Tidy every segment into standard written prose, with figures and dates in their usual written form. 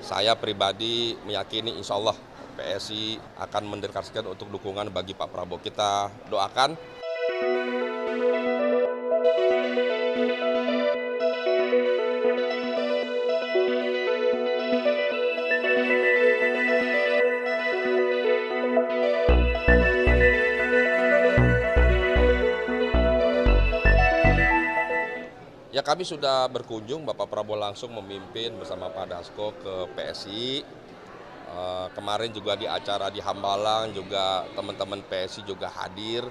Saya pribadi meyakini insya Allah PSI akan mendeklarasikan untuk dukungan bagi Pak Prabowo. Kita doakan. Ya, kami sudah berkunjung, Bapak Prabowo langsung memimpin bersama Pak Dasko ke PSI. Kemarin juga di acara di Hambalang juga teman-teman PSI juga hadir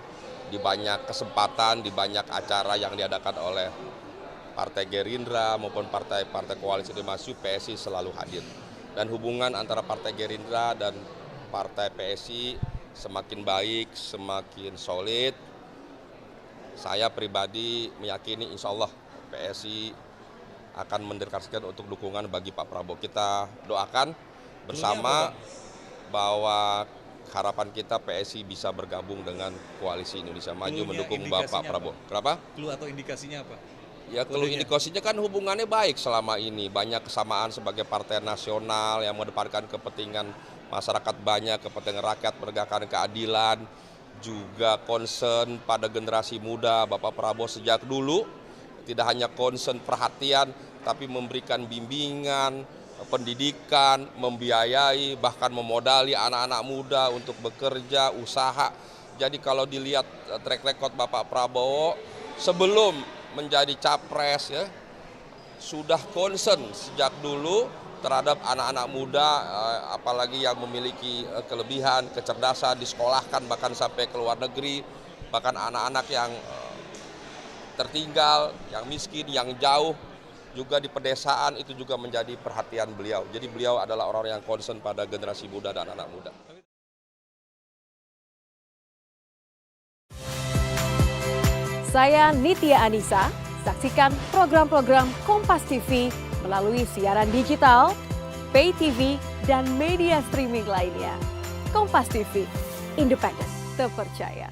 di banyak kesempatan, di banyak acara yang diadakan oleh Partai Gerindra maupun partai-partai koalisi Indonesia Maju, PSI selalu hadir. Dan hubungan antara Partai Gerindra dan Partai PSI semakin baik, semakin solid. Saya pribadi meyakini insya Allah PSI akan mendeklarasikan untuk dukungan bagi Pak Prabowo. Kita doakan bersama bahwa harapan kita PSI bisa bergabung dengan koalisi Indonesia Maju mendukung Bapak Prabowo. Kenapa? Clue atau indikasinya apa? Ya, clue indikasinya kan hubungannya baik selama ini. Banyak kesamaan sebagai partai nasional yang mengedepankan kepentingan masyarakat banyak, kepentingan rakyat, penegakan keadilan, juga concern pada generasi muda. Bapak Prabowo sejak dulu tidak hanya concern perhatian, tapi memberikan bimbingan, pendidikan, membiayai, bahkan memodali anak-anak muda untuk bekerja, usaha. Jadi kalau dilihat track record Bapak Prabowo sebelum menjadi capres ya, sudah concern sejak dulu terhadap anak-anak muda, apalagi yang memiliki kelebihan, kecerdasan, disekolahkan bahkan sampai ke luar negeri, bahkan anak-anak yang tertinggal, yang miskin, yang jauh, juga di pedesaan itu juga menjadi perhatian beliau. Jadi beliau adalah orang yang concern pada generasi muda dan anak muda. Saya Nitya Anissa, saksikan program-program Kompas TV melalui siaran digital, pay TV, dan media streaming lainnya. Kompas TV, independen, terpercaya.